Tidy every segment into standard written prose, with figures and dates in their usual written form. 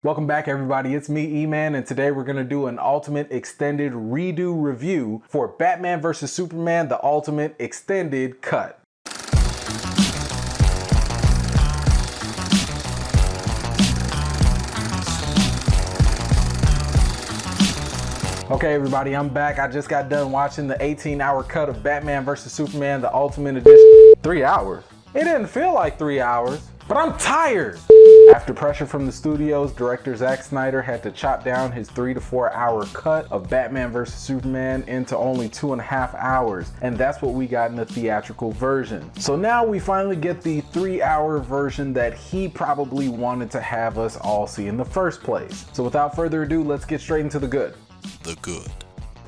Welcome back, everybody. It's me, E-Man, and today we're going to do an Ultimate Extended Redo review for Batman vs. Superman, the Ultimate Extended Cut. Okay, everybody, I'm back. I just got done watching the 18-hour cut of Batman vs. Superman, the Ultimate Edition. 3 hours? It didn't feel like 3 hours, but I'm tired. After pressure from the studios, director Zack Snyder had to chop down his 3 to 4 hour cut of Batman vs. Superman into only 2.5 hours, and that's what we got in the theatrical version. So now we finally get the 3-hour version that he probably wanted to have us all see in the first place. So without further ado, let's get straight into the good. The good.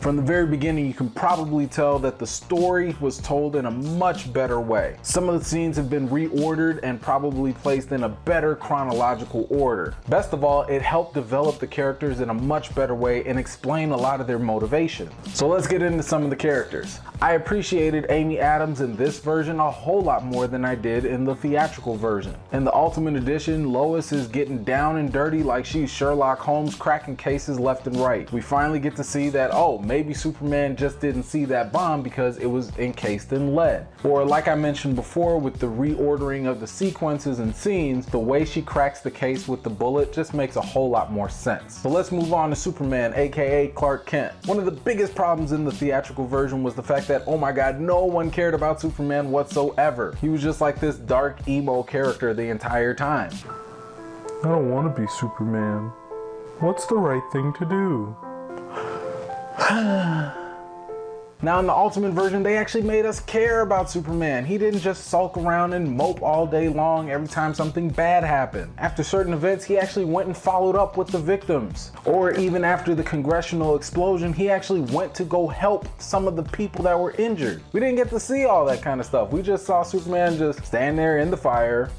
From the very beginning, you can probably tell that the story was told in a much better way. Some of the scenes have been reordered and probably placed in a better chronological order. Best of all, it helped develop the characters in a much better way and explain a lot of their motivation. So let's get into some of the characters. I appreciated Amy Adams in this version a whole lot more than I did in the theatrical version. In the Ultimate Edition, Lois is getting down and dirty like she's Sherlock Holmes, cracking cases left and right. We finally get to see that, oh, maybe Superman just didn't see that bomb because it was encased in lead. Or like I mentioned before, with the reordering of the sequences and scenes, the way she cracks the case with the bullet just makes a whole lot more sense. So let's move on to Superman, aka Clark Kent. One of the biggest problems in the theatrical version was the fact that, oh my god, no one cared about Superman whatsoever. He was just like this dark emo character the entire time. I don't want to be Superman. What's the right thing to do? Now in the Ultimate version, they actually made us care about Superman. He didn't just sulk around and mope all day long every time something bad happened. After certain events, he actually went and followed up with the victims. Or even after the congressional explosion, he actually went to go help some of the people that were injured. We didn't get to see all that kind of stuff. We just saw Superman just stand there in the fire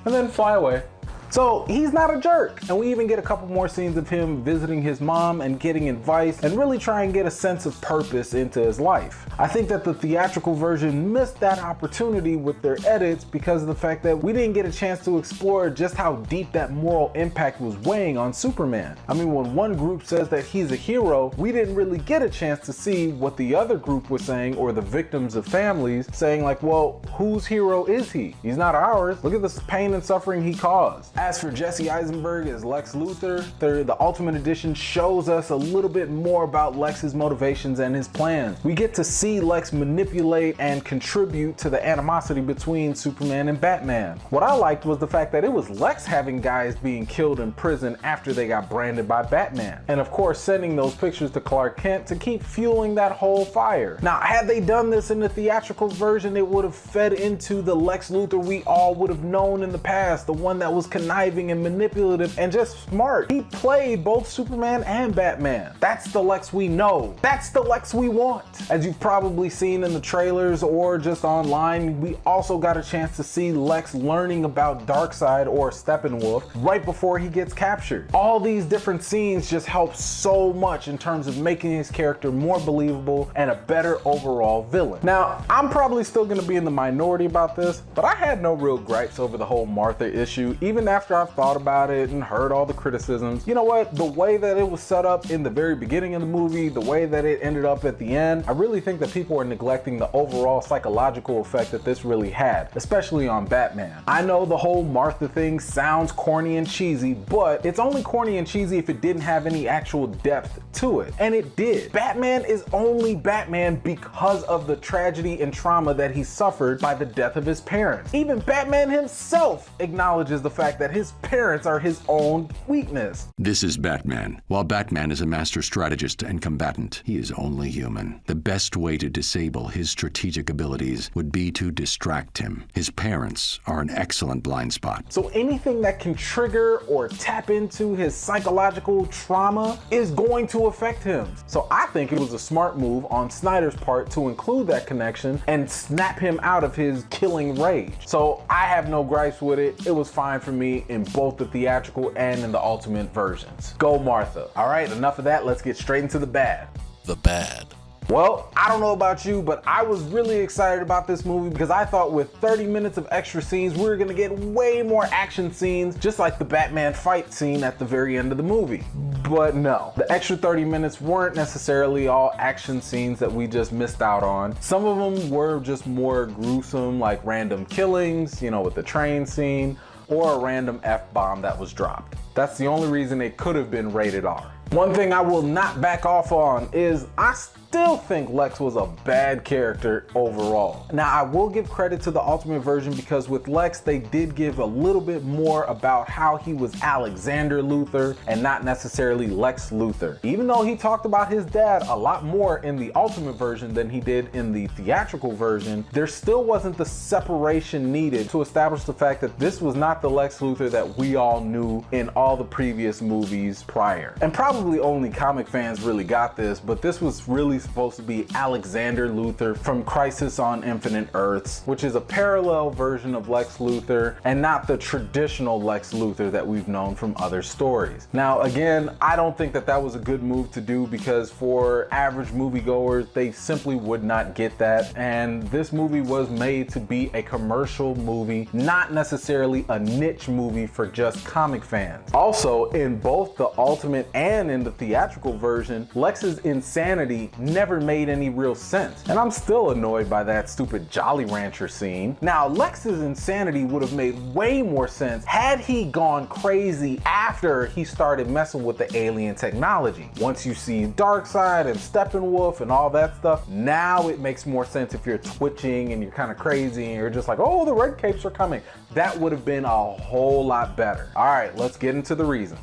and then fly away. So he's not a jerk, and we even get a couple more scenes of him visiting his mom and getting advice and really try and get a sense of purpose into his life. I think that the theatrical version missed that opportunity with their edits because of the fact that we didn't get a chance to explore just how deep that moral impact was weighing on Superman. I mean, when one group says that he's a hero, we didn't really get a chance to see what the other group was saying, or the victims of families saying like, well, whose hero is he? He's not ours. Look at the pain and suffering he caused. As for Jesse Eisenberg as Lex Luthor, the Ultimate Edition shows us a little bit more about Lex's motivations and his plans. We get to see Lex manipulate and contribute to the animosity between Superman and Batman. What I liked was the fact that it was Lex having guys being killed in prison after they got branded by Batman. And of course, sending those pictures to Clark Kent to keep fueling that whole fire. Now, had they done this in the theatrical version, it would have fed into the Lex Luthor we all would have known in the past, the one that was conniving and manipulative and just smart. He played both Superman and Batman. That's the Lex we know. That's the Lex we want. As you've probably seen in the trailers or just online, we also got a chance to see Lex learning about Darkseid, or Steppenwolf, right before he gets captured. All these different scenes just help so much in terms of making his character more believable and a better overall villain. Now, I'm probably still gonna be in the minority about this, but I had no real gripes over the whole Martha issue, even after I've thought about it and heard all the criticisms. You know what? The way that it was set up in the very beginning of the movie, the way that it ended up at the end, I really think that people are neglecting the overall psychological effect that this really had, especially on Batman. I know the whole Martha thing sounds corny and cheesy, but it's only corny and cheesy if it didn't have any actual depth to it. And it did. Batman is only Batman because of the tragedy and trauma that he suffered by the death of his parents. Even Batman himself acknowledges the fact that his parents are his own weakness. This is Batman. While Batman is a master strategist and combatant, he is only human. The best way to disable his strategic abilities would be to distract him. His parents are an excellent blind spot. So anything that can trigger or tap into his psychological trauma is going to affect him. So I think it was a smart move on Snyder's part to include that connection and snap him out of his killing rage. So I have no gripes with it. It was fine for me in both the theatrical and in the Ultimate versions. Go Martha. All right, enough of that. Let's get straight into the bad. The bad. Well, I don't know about you, but I was really excited about this movie because I thought with 30 minutes of extra scenes, we were gonna get way more action scenes, just like the Batman fight scene at the very end of the movie. But no, the extra 30 minutes weren't necessarily all action scenes that we just missed out on. Some of them were just more gruesome, like random killings, with the train scene, or a random F-bomb that was dropped. That's the only reason it could have been rated R. One thing I will not back off on is I still think Lex was a bad character overall. Now, I will give credit to the Ultimate version because with Lex, they did give a little bit more about how he was Alexander Luthor and not necessarily Lex Luthor. Even though he talked about his dad a lot more in the Ultimate version than he did in the theatrical version, there still wasn't the separation needed to establish the fact that this was not the Lex Luthor that we all knew in all the previous movies prior. And probably only comic fans really got this, but this was really supposed to be Alexander Luthor from Crisis on Infinite Earths, which is a parallel version of Lex Luthor and not the traditional Lex Luthor that we've known from other stories. Now, again, I don't think that was a good move to do because for average moviegoers, they simply would not get that. And this movie was made to be a commercial movie, not necessarily a niche movie for just comic fans. Also, in both the Ultimate and in the theatrical version, Lex's insanity never made any real sense. And I'm still annoyed by that stupid Jolly Rancher scene. Now, Lex's insanity would have made way more sense had he gone crazy after he started messing with the alien technology. Once you see Darkseid and Steppenwolf and all that stuff, now it makes more sense if you're twitching and you're kind of crazy and you're just like, oh, the red capes are coming. That would have been a whole lot better. All right, let's get into the reason.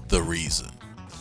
The reason.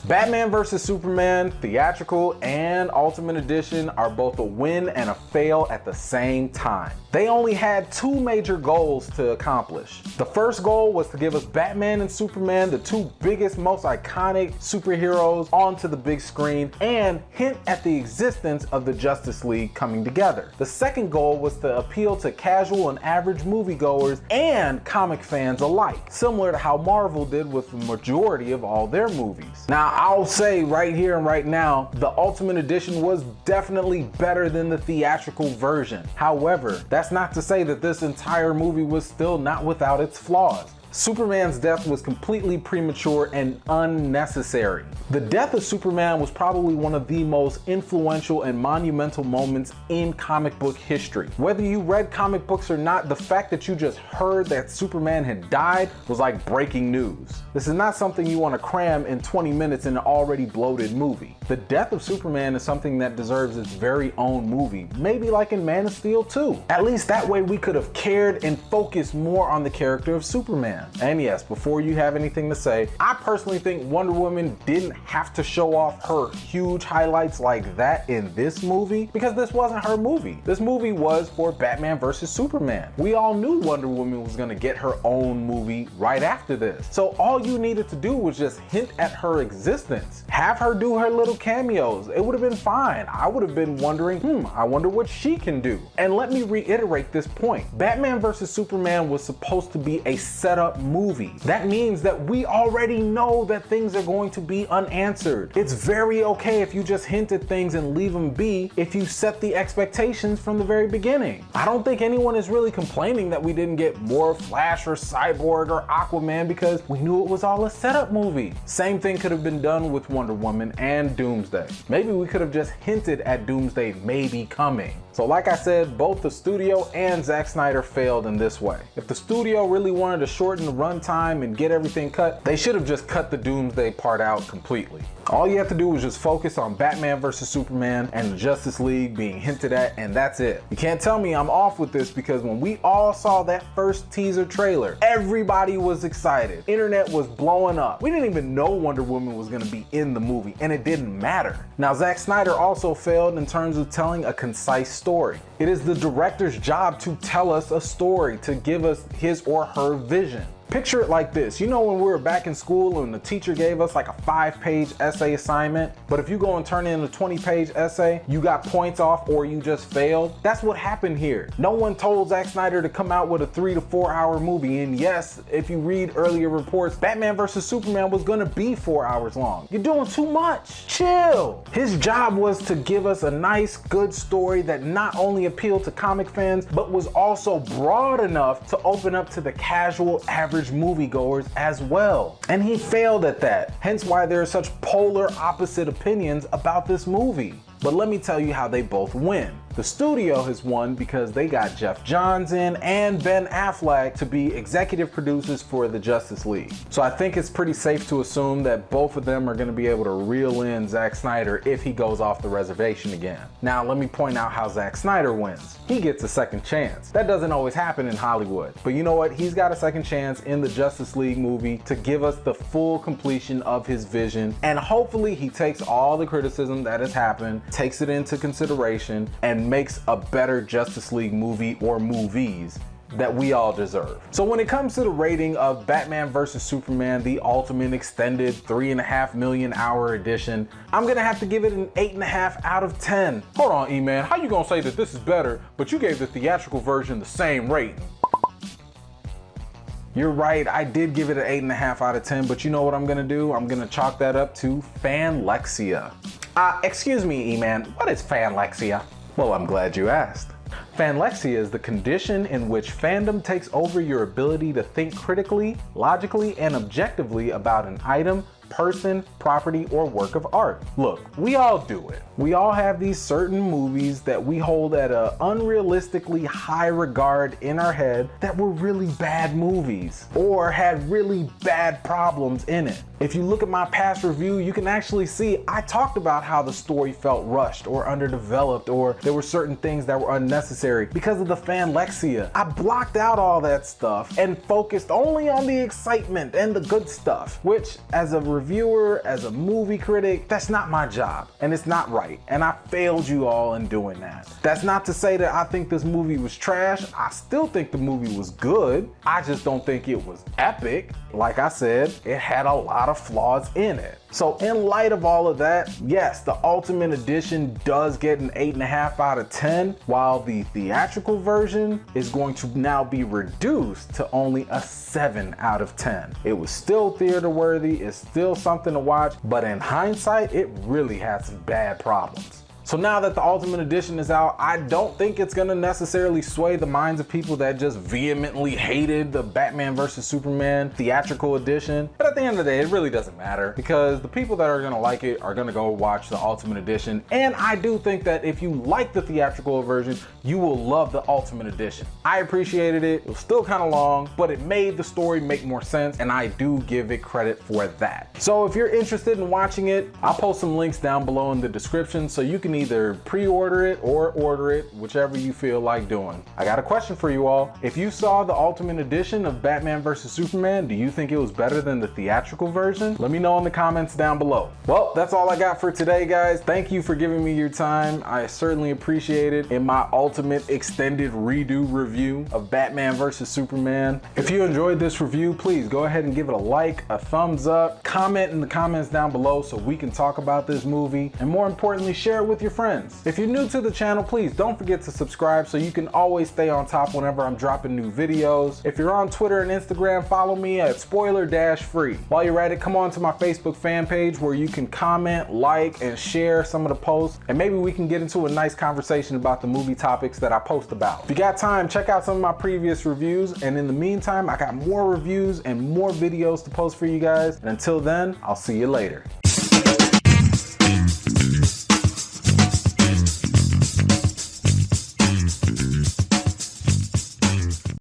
Batman vs. Superman, theatrical and Ultimate Edition are both a win and a fail at the same time. They only had two major goals to accomplish. The first goal was to give us Batman and Superman, the two biggest, most iconic superheroes, onto the big screen and hint at the existence of the Justice League coming together. The second goal was to appeal to casual and average moviegoers and comic fans alike, similar to how Marvel did with the majority of all their movies. Now, I'll say right here and right now, the Ultimate Edition was definitely better than the theatrical version. However, that's not to say that this entire movie was still not without its flaws. Superman's death was completely premature and unnecessary. The death of Superman was probably one of the most influential and monumental moments in comic book history. Whether you read comic books or not, the fact that you just heard that Superman had died was like breaking news. This is not something you want to cram in 20 minutes in an already bloated movie. The death of Superman is something that deserves its very own movie, maybe like in Man of Steel 2. At least that way we could have cared and focused more on the character of Superman. And yes, before you have anything to say, I personally think Wonder Woman didn't have to show off her huge highlights like that in this movie because this wasn't her movie. This movie was for Batman vs. Superman. We all knew Wonder Woman was gonna get her own movie right after this. So all you needed to do was just hint at her existence. Have her do her little cameos. It would have been fine. I would have been wondering, I wonder what she can do. And let me reiterate this point. Batman vs. Superman was supposed to be a setup movie. That means that we already know that things are going to be unanswered. It's very okay if you just hint at things and leave them be if you set the expectations from the very beginning. I don't think anyone is really complaining that we didn't get more Flash or Cyborg or Aquaman because we knew it was all a setup movie. Same thing could have been done with Wonder Woman and Doomsday. Maybe we could have just hinted at Doomsday maybe coming. So like I said, both the studio and Zack Snyder failed in this way. If the studio really wanted to shorten the runtime and get everything cut, they should have just cut the Doomsday part out completely. All you have to do is just focus on Batman vs. Superman and the Justice League being hinted at, and that's it. You can't tell me I'm off with this because when we all saw that first teaser trailer, everybody was excited. Internet was blowing up. We didn't even know Wonder Woman was gonna be in the movie, and it didn't matter. Now, Zack Snyder also failed in terms of telling a concise story. It is the director's job to tell us a story, to give us his or her vision. Picture it like this. You know when we were back in school and the teacher gave us like a 5-page essay assignment, but if you go and turn in a 20-page essay, you got points off or you just failed? That's what happened here. No one told Zack Snyder to come out with a 3 to 4 hour movie, and yes, if you read earlier reports, Batman vs Superman was gonna be 4 hours long. You're doing too much. Chill. His job was to give us a nice, good story that not only appealed to comic fans, but was also broad enough to open up to the casual, average moviegoers as well. And he failed at that. Hence why there are such polar opposite opinions about this movie. But let me tell you how they both win. The studio has won because they got Geoff Johns in and Ben Affleck to be executive producers for the Justice League. So I think it's pretty safe to assume that both of them are going to be able to reel in Zack Snyder if he goes off the reservation again. Now let me point out how Zack Snyder wins. He gets a second chance. That doesn't always happen in Hollywood. But you know what? He's got a second chance in the Justice League movie to give us the full completion of his vision. And hopefully he takes all the criticism that has happened, takes it into consideration, and makes a better Justice League movie or movies that we all deserve. So when it comes to the rating of Batman vs Superman, the Ultimate Extended 3.5 million hour edition, I'm gonna have to give it an 8.5 out of 10. Hold on, E-Man, how you gonna say that this is better, but you gave the theatrical version the same rating? You're right, I did give it an 8.5 out of 10, but you know what I'm gonna do? I'm gonna chalk that up to fanlexia. Excuse me, E-Man, what is fanlexia? Well, I'm glad you asked. Fanlexia is the condition in which fandom takes over your ability to think critically, logically, and objectively about an item, person, property, or work of art. Look, we all do it. We all have these certain movies that we hold at an unrealistically high regard in our head that were really bad movies or had really bad problems in it. If you look at my past review, you can actually see I talked about how the story felt rushed or underdeveloped, or there were certain things that were unnecessary because of the fanlexia. I blocked out all that stuff and focused only on the excitement and the good stuff, which as a reviewer, as a movie critic, that's not my job and it's not right. And I failed you all in doing that. That's not to say that I think this movie was trash. I still think the movie was good. I just don't think it was epic. Like I said, it had a lot of flaws in it. So in light of all of that, yes, the Ultimate Edition does get an 8.5 out of 10, while the theatrical version is going to now be reduced to only a 7 out of 10. It was still theater worthy, it's still something to watch, but in hindsight, it really had some bad problems. So now that the Ultimate Edition is out, I don't think it's gonna necessarily sway the minds of people that just vehemently hated the Batman vs Superman theatrical edition. But at the end of the day, it really doesn't matter because the people that are gonna like it are gonna go watch the Ultimate Edition. And I do think that if you like the theatrical version, you will love the Ultimate Edition. I appreciated it. It was still kind of long, but it made the story make more sense, and I do give it credit for that. So if you're interested in watching it, I'll post some links down below in the description so you can either pre-order it or order it, whichever you feel like doing. I got a question for you all. If you saw the Ultimate Edition of Batman vs Superman, do you think it was better than the theatrical version? Let me know in the comments down below. Well, that's all I got for today, guys. Thank you for giving me your time. I certainly appreciate it in my Ultimate Extended Redo review of Batman vs Superman. If you enjoyed this review, please go ahead and give it a like, a thumbs up, comment in the comments down below so we can talk about this movie, and more importantly, share it with your friends. If you're new to the channel, please don't forget to subscribe so you can always stay on top whenever I'm dropping new videos. If you're on Twitter and Instagram, follow me at spoiler-free. While you're at it, come on to my Facebook fan page where you can comment, like, and share some of the posts, and maybe we can get into a nice conversation about the movie topics that I post about. If you got time, check out some of my previous reviews, and in the meantime, I got more reviews and more videos to post for you guys, and until then, I'll see you later.